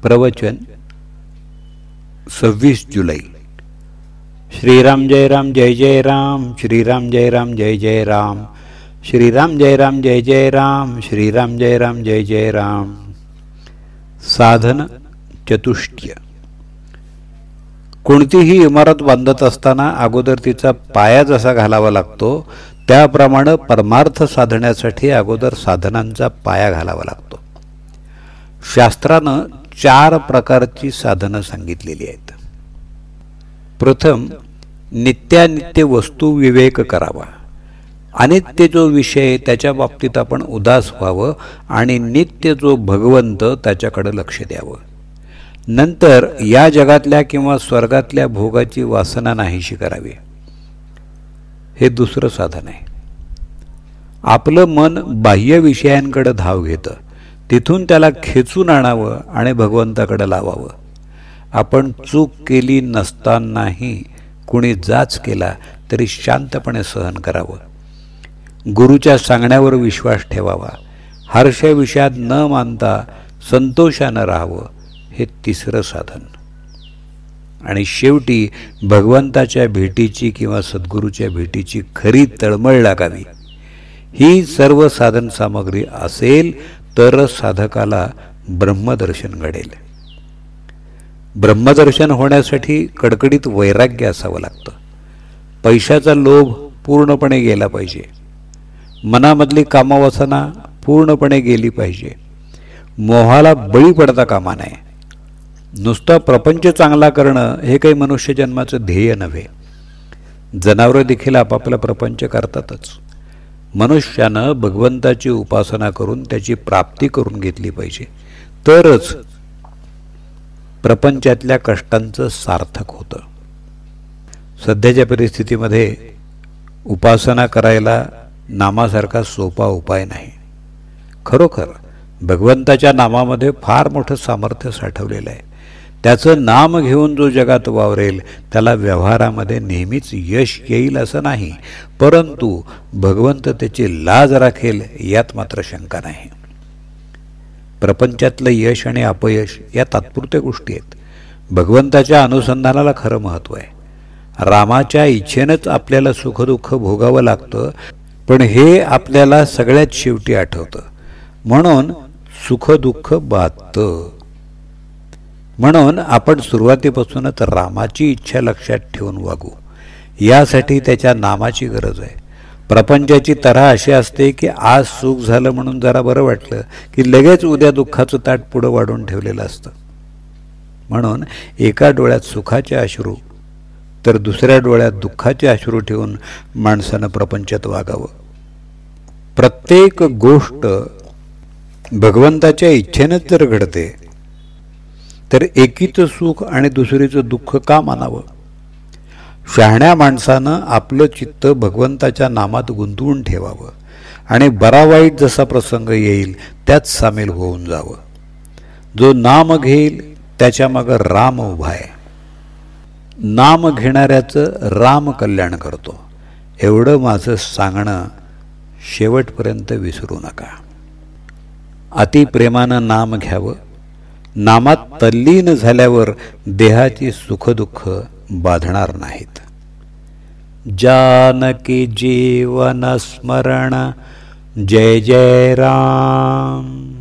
प्रवचन 26 जुलै. श्रीराम जय राम जय जय राम, श्रीराम जय राम जय जय राम, श्रीराम जय राम जय जय राम, श्रीराम जय राम जय जय राम. साधन चतुष्टय. कोणतीही इमारत बांधत असताना अगोदर तिचा पाया जसा घालावा लागतो त्याप्रमाणे परमार्थ साधण्यासाठी अगोदर साधनांचा पाया घालावा लागतो. शास्त्रानं 4 प्रकारची साधनं सांगितलेली आहेत. प्रथम, नित्यानित्य वस्तू विवेक करावा. अनित्य जो विषय त्याच्या बाबतीत आपण उदास व्हावं आणि नित्य जो भगवंत त्याच्याकडे लक्ष द्यावं. नंतर या जगातल्या किंवा स्वर्गातल्या भोगाची वासना नाहीशी करावी. हे दुसरं साधन आहे. आपलं मन बाह्य विषयांकडे धाव घेतं, तिथून त्याला खेचून आणावं आणि भगवंताकडे लावावं. आपण चूक केली नसतानाही कुणी जाच केला तरी शांतपणे सहन करावं. गुरुच्या सांगण्यावर विश्वास ठेवावा. हर्ष विषयात न मानता संतोषानं राहावं. हे तिसरं साधन. आणि शेवटी भगवंताच्या भेटीची किंवा सद्गुरूच्या भेटीची खरी तळमळ लागावी. ही सर्व साधन सामग्री असेल तर साधकाला ब्रह्मदर्शन घडेल. ब्रह्मदर्शन होण्यासाठी कडकडीत वैराग्य असावं लागतं. पैशाचा लोभ पूर्णपणे गेला पाहिजे. मनामधली कामवासना पूर्णपणे गेली पाहिजे. मोहाला बळी पडता कामा नये. नुसता प्रपंच चांगला करणं हे काही मनुष्य जन्माचं ध्येय नव्हे. जनावरं देखील आपापला प्रपंच करतातच. मनुष्यानं भगवंताची उपासना करून त्याची प्राप्ती करून घेतली पाहिजे, तरच प्रपंचातल्या कष्टांचं सार्थक होतं. सध्याच्या परिस्थितीमध्ये उपासना करायला नामासारखा सोपा उपाय नाही. खरोखर भगवंताच्या नामामध्ये फार मोठं सामर्थ्य साठवलेलं आहे. त्याचं नाम घेऊन जो जगात वावरेल त्याला व्यवहारामध्ये नेहमीच यश येईल असं नाही, परंतु भगवंत त्याची लाज राखेल यात मात्र शंका नाही. प्रपंचातलं यश आणि अपयश या तात्पुरत्या गोष्टी आहेत. भगवंताच्या अनुसंधानाला खरं महत्त्व आहे. रामाच्या इच्छेनंच आपल्याला सुखदुःख भोगावं लागतं, पण हे आपल्याला सगळ्यात शेवटी आठवतं. म्हणून सुखदुःख बाधतं. म्हणून आपण सुरुवातीपासूनच रामाची इच्छा लक्षात ठेवून वागू. यासाठी त्याच्या नामाची गरज आहे. प्रपंचाची तऱ्हा अशी असते की आज सुख झालं म्हणून जरा बरं वाटलं की लगेच उद्या दुःखाचं ताट पुढं वाढून ठेवलेलं असतं. म्हणून एका डोळ्यात सुखाचे अश्रू तर दुसऱ्या डोळ्यात दुःखाचे अश्रू ठेवून माणसानं प्रपंचात वागावं. प्रत्येक गोष्ट भगवंताच्या इच्छेनेच जर घडते तर एकीचं सुख आणि दुसरीचं दुःख का मानावं. शहाण्या माणसानं आपलं चित्त भगवंताच्या नामात गुंतवून ठेवावं आणि बरा वाईट जसा प्रसंग येईल त्यात सामील होऊन जावं. जो नाम घेईल त्याच्या मागं राम उभा आहे. नाम घेणाऱ्याचं राम कल्याण करतो. एवढं माझं सांगणं शेवटपर्यंत विसरू नका. अतिप्रेमानं नाम घ्यावं. नामात तल्लीन झाल्यावर देहाची सुखदुःख बाधणार नाहीत. जानकी जीवन स्मरण जय जय राम.